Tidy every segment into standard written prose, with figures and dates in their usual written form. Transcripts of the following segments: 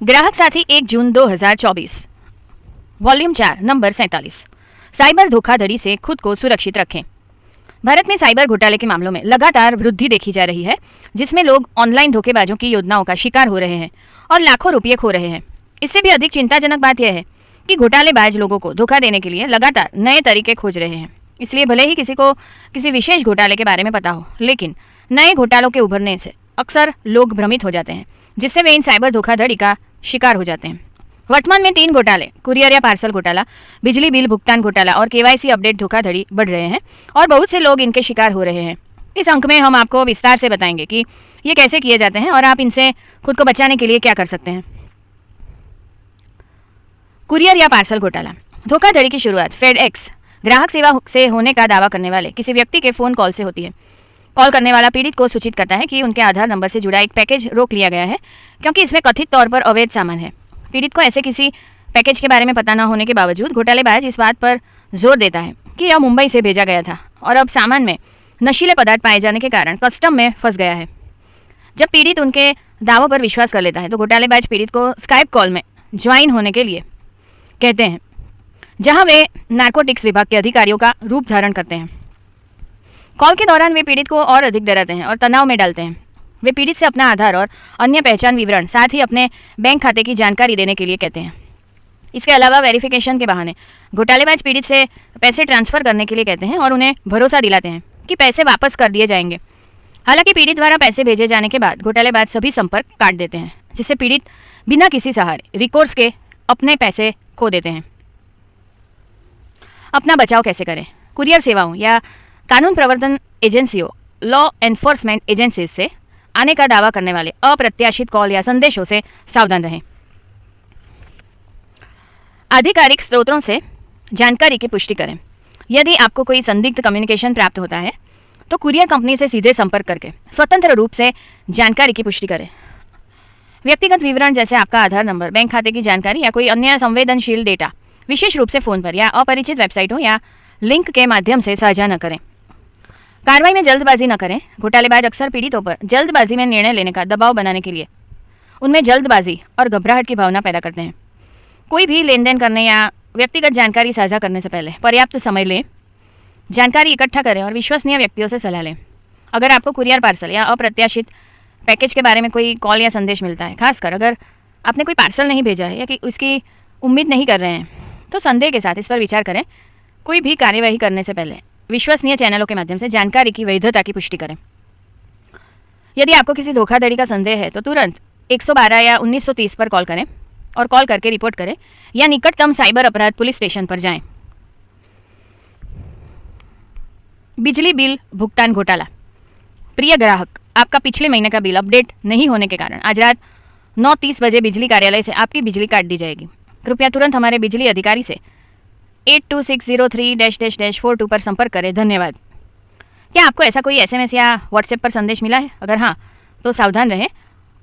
ग्राहक साथी 1 जून 2024, volume 4, number 47। Cyber धोखाधड़ी से खुद को सुरक्षित रखें। भारत में साइबर घोटाले के मामलों में लगातार वृद्धि देखी जा रही है, जिसमें लोग ऑनलाइन धोखेबाजों की योजनाओं का शिकार हो रहे हैं और लाखों रुपये खो रहे हैं। इससे भी अधिक चिंताजनक बात यह है कि घोटालेबाज लोगों को धोखा देने के लिए लगातार नए तरीके खोज रहे हैं। इसलिए भले ही किसी को किसी विशेष घोटाले के बारे में पता हो, लेकिन नए घोटालों के उभरने से अक्सर लोग भ्रमित हो जाते हैं, जिससे वे इन साइबर धोखाधड़ी का शिकार हो जाते हैं। वर्तमान में 3 घोटाले, कुरियर या पार्सल घोटाला, बिजली बिल भुगतान घोटाला और केवाईसी अपडेट धोखाधड़ी बढ़ रहे हैं और बहुत से लोग इनके शिकार हो रहे हैं। इस अंक में हम आपको विस्तार से बताएंगे कि ये कैसे किए जाते हैं और आप इनसे खुद को बचाने के लिए क्या कर सकते हैं। कुरियर या पार्सल घोटाला। धोखाधड़ी की शुरुआत फेडएक्स ग्राहक सेवा से होने का दावा करने वाले किसी व्यक्ति के फ़ोन कॉल से होती है। कॉल करने वाला पीड़ित को सूचित करता है कि उनके आधार नंबर से जुड़ा एक पैकेज रोक लिया गया है, क्योंकि इसमें कथित तौर पर अवैध सामान है। पीड़ित को ऐसे किसी पैकेज के बारे में पता न होने के बावजूद घोटालेबाज इस बात पर जोर देता है कि यह मुंबई से भेजा गया था और अब सामान में नशीले पदार्थ पाए जाने के कारण कस्टम में फंस गया है। जब पीड़ित उनके दावों पर विश्वास कर लेता है तो घोटालेबाज पीड़ित को स्काइप कॉल में ज्वाइन होने के लिए कहते हैं, जहां वे नारकोटिक्स विभाग के अधिकारियों का रूप धारण करते हैं। कॉल के दौरान वे पीड़ित को और अधिक डराते हैं और तनाव में डालते हैं। वे पीड़ित से अपना आधार और अन्य पहचान विवरण, साथ ही अपने बैंक खाते की जानकारी देने के लिए कहते हैं। इसके अलावा वेरिफिकेशन के बहाने घोटालेबाज पीड़ित से पैसे ट्रांसफर करने के लिए कहते हैं और उन्हें भरोसा दिलाते हैं कि पैसे वापस कर दिए जाएंगे। हालांकि पीड़ित द्वारा पैसे भेजे जाने के बाद घोटालेबाज सभी संपर्क काट देते हैं, जिससे पीड़ित बिना किसी सहारे रिकोर्स के अपने पैसे खो देते हैं। अपना बचाव कैसे करें? कुरियर सेवाओं या कानून प्रवर्तन एजेंसियों, लॉ एनफोर्समेंट एजेंसीज से आने का दावा करने वाले अप्रत्याशित कॉल या संदेशों से सावधान रहें। आधिकारिक स्रोतों से जानकारी की पुष्टि करें। यदि आपको कोई संदिग्ध कम्युनिकेशन प्राप्त होता है तो कुरियर कंपनी से सीधे संपर्क करके स्वतंत्र रूप से जानकारी की पुष्टि करें। व्यक्तिगत विवरण जैसे आपका आधार नंबर, बैंक खाते की जानकारी या कोई अन्य संवेदनशील डेटा विशेष रूप से फ़ोन पर या अपरिचित वेबसाइटों या लिंक के माध्यम से साझा न करें। कार्रवाई में जल्दबाजी न करें। घोटालेबाज अक्सर पीड़ितों पर जल्दबाजी में निर्णय लेने का दबाव बनाने के लिए उनमें जल्दबाजी और घबराहट की भावना पैदा करते हैं। कोई भी लेन देन करने या व्यक्तिगत जानकारी साझा करने से पहले पर्याप्त समय लें, जानकारी इकट्ठा करें और विश्वसनीय व्यक्तियों से सलाह लें। अगर आपको कुरियर, पार्सल या अप्रत्याशित पैकेज के बारे में कोई कॉल या संदेश मिलता है, खासकर अगर आपने कोई पार्सल नहीं भेजा है या कि उसकी उम्मीद नहीं कर रहे हैं, तो संदेह के साथ इस पर विचार करें। कोई भी कार्यवाही करने से पहले विश्वसनीय चैनलों के माध्यम से जानकारी की वैधता की पुष्टि करें। यदि आपको किसी धोखाधड़ी का संदेह है तो तुरंत 112 या 1930 पर कॉल करें और कॉल करके रिपोर्ट करें या निकटतम साइबर अपराध पुलिस स्टेशन पर जाएं। बिजली बिल भुगतान घोटाला। प्रिय ग्राहक, आपका पिछले महीने का बिल अपडेट नहीं होने के कारण आज रात 9:30 बजे बिजली कार्यालय से आपकी बिजली काट दी जाएगी। कृपया तुरंत हमारे बिजली अधिकारी से 82603-42 पर संपर्क करें। धन्यवाद। क्या आपको ऐसा कोई SMS या व्हाट्सएप पर संदेश मिला है? अगर हाँ, तो सावधान रहें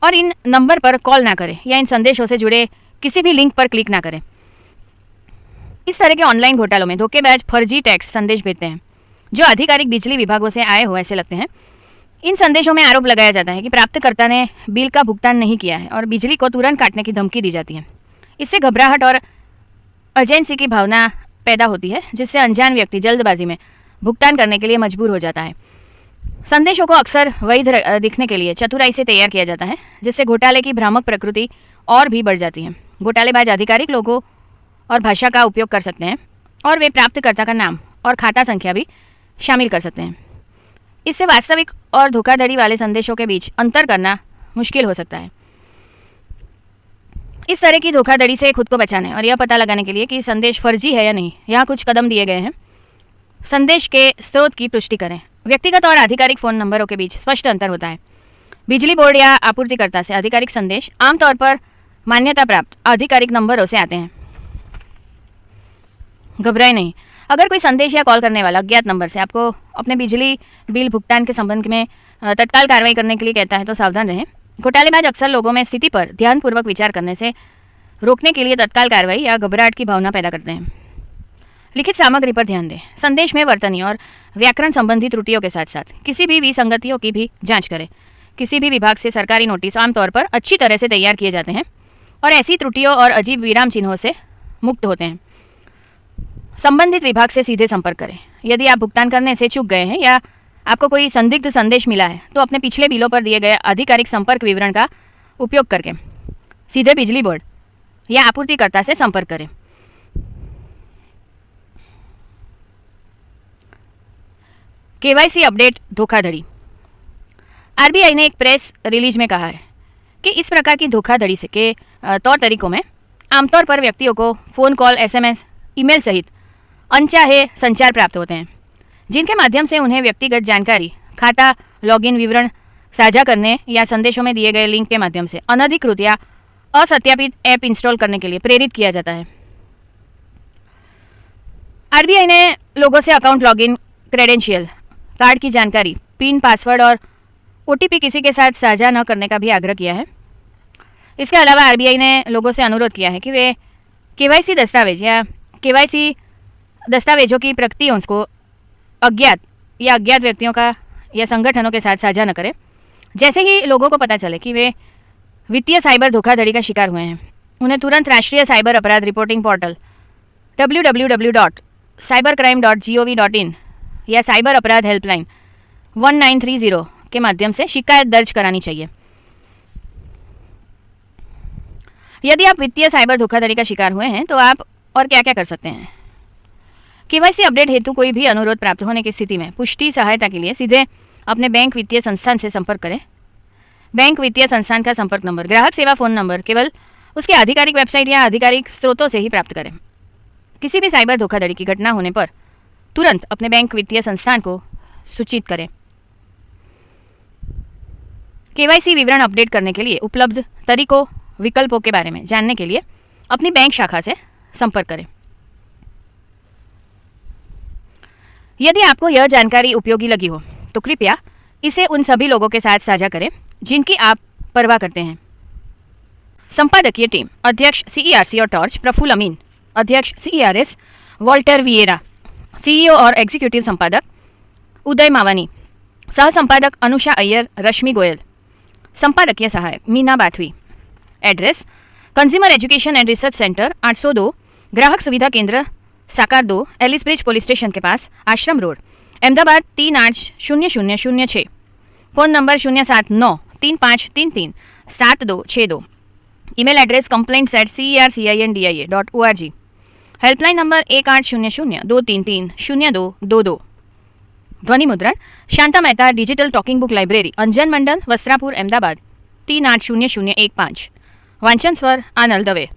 और इन नंबर पर कॉल ना करें या इन संदेशों से जुड़े किसी भी लिंक पर क्लिक ना करें। इस तरह के ऑनलाइन घोटालों में धोखेबाज फर्जी टैक्स संदेश भेजते हैं, जो आधिकारिक बिजली विभागों से आए हो ऐसे लगते हैं। इन संदेशों में आरोप लगाया जाता है कि प्राप्तकर्ता ने बिल का भुगतान नहीं किया है और बिजली को तुरंत काटने की धमकी दी जाती है। इससे घबराहट और अर्जेंसी की भावना पैदा होती है, जिससे अनजान व्यक्ति जल्दबाजी में भुगतान करने के लिए मजबूर हो जाता है। संदेशों को अक्सर वैध दिखने के लिए चतुराई से तैयार किया जाता है, जिससे घोटाले की भ्रामक प्रकृति और भी बढ़ जाती है। घोटालेबाज आधिकारिक लोगों और भाषा का उपयोग कर सकते हैं और वे प्राप्तकर्ता का नाम और खाता संख्या भी शामिल कर सकते हैं। इससे वास्तविक और धोखाधड़ी वाले संदेशों के बीच अंतर करना मुश्किल हो सकता है। इस तरह की धोखाधड़ी से खुद को बचाने और यह पता लगाने के लिए कि संदेश फर्जी है या नहीं, यहाँ कुछ कदम दिए गए हैं। संदेश के स्रोत की पुष्टि करें। व्यक्तिगत और आधिकारिक फ़ोन नंबरों के बीच स्पष्ट अंतर होता है। बिजली बोर्ड या आपूर्तिकर्ता से आधिकारिक संदेश आमतौर पर मान्यता प्राप्त आधिकारिक नंबरों से आते हैं। घबराएं नहीं। अगर कोई संदेश या कॉल करने वाला अज्ञात नंबर से आपको अपने बिजली बिल भुगतान के संबंध में तत्काल कार्रवाई करने के लिए कहता है तो सावधान रहें। घोटालेबाज अक्सर लोगों में स्थिति पर ध्यानपूर्वक विचार करने से रोकने के लिए तत्काल कार्रवाई या घबराहट की भावना पैदा करते हैं। लिखित सामग्री पर ध्यान दें। संदेश में वर्तनी और व्याकरण संबंधी त्रुटियों के साथ साथ किसी भी विसंगतियों की भी जांच करें। किसी भी विभाग से सरकारी नोटिस आमतौर पर अच्छी तरह से तैयार किए जाते हैं और ऐसी त्रुटियों और अजीब विराम चिन्हों से मुक्त होते हैं। संबंधित विभाग से सीधे संपर्क करें। यदि आप भुगतान करने से चूक गए हैं या आपको कोई संदिग्ध संदेश मिला है तो अपने पिछले बिलों पर दिए गए आधिकारिक संपर्क विवरण का उपयोग करके सीधे बिजली बोर्ड या आपूर्तिकर्ता से संपर्क करें। केवाईसी अपडेट धोखाधड़ी। आरबीआई ने एक प्रेस रिलीज में कहा है कि इस प्रकार की धोखाधड़ी से के तौर तरीकों में आमतौर पर व्यक्तियों को फ़ोन कॉल, एसएमएस, ईमेल सहित अनचाहे संचार प्राप्त होते हैं, जिनके माध्यम से उन्हें व्यक्तिगत जानकारी, खाता, लॉगिन विवरण साझा करने या संदेशों में दिए गए लिंक के माध्यम से अनधिकृत या असत्यापित ऐप इंस्टॉल करने के लिए प्रेरित किया जाता है। आरबीआई ने लोगों से अकाउंट लॉगिन, क्रेडेंशियल, कार्ड की जानकारी, पिन, पासवर्ड और ओटीपी किसी के साथ साझा न करने का भी आग्रह किया है। इसके अलावा आरबीआई ने लोगों से अनुरोध किया है कि वे केवाईसी दस्तावेज या केवाईसी दस्तावेजों की प्रतियों को अज्ञात व्यक्तियों का या संगठनों के साथ साझा न करें। जैसे ही लोगों को पता चले कि वे वित्तीय साइबर धोखाधड़ी का शिकार हुए हैं, उन्हें तुरंत राष्ट्रीय साइबर अपराध रिपोर्टिंग पोर्टल www.cybercrime.gov.in या साइबर अपराध हेल्पलाइन 1930 के माध्यम से शिकायत दर्ज करानी चाहिए। यदि आप वित्तीय साइबर धोखाधड़ी का शिकार हुए हैं तो आप और क्या क्या कर सकते हैं। केवाईसी अपडेट हेतु कोई भी अनुरोध प्राप्त होने की स्थिति में पुष्टि सहायता के लिए सीधे अपने बैंक वित्तीय संस्थान से संपर्क करें। बैंक वित्तीय संस्थान का संपर्क नंबर, ग्राहक सेवा फ़ोन नंबर केवल उसके आधिकारिक वेबसाइट या आधिकारिक स्रोतों से ही प्राप्त करें। किसी भी साइबर धोखाधड़ी की घटना होने पर तुरंत अपने बैंक वित्तीय संस्थान को सूचित करें। केवाईसी विवरण अपडेट करने के लिए उपलब्ध तरीकों, विकल्पों के बारे में जानने के लिए अपनी बैंक शाखा से संपर्क करें। यदि आपको यह जानकारी उपयोगी लगी हो तो कृपया इसे उन सभी लोगों के साथ साझा करें जिनकी आप परवाह करते हैं। संपादकीय टीम, अध्यक्ष सीईआरसी और टॉर्च प्रफुल्ल अमीन, अध्यक्ष सीईआरएस वॉल्टर विएरा, सीईओ और एग्जीक्यूटिव संपादक उदय मावानी, सह संपादक अनुषा अय्यर, रश्मि गोयल, संपादकीय सहायक Meena Bathvi. Address consumer education and research centre 802 ग्राहक सुविधा केंद्र साकार 2, एलिस ब्रिज पुलिस स्टेशन के पास, Ashram road, Ahmedabad 380006। Phone number 07935337262। Email address complaints@cercindia.org। Helpline number 1800-233-0222। ध्वनि मुद्रण Shanta Mehta, digital talking book library, Anjan Mandal, Vastrapur, Ahmedabad 380015। वांचन स्वर आनल दवे।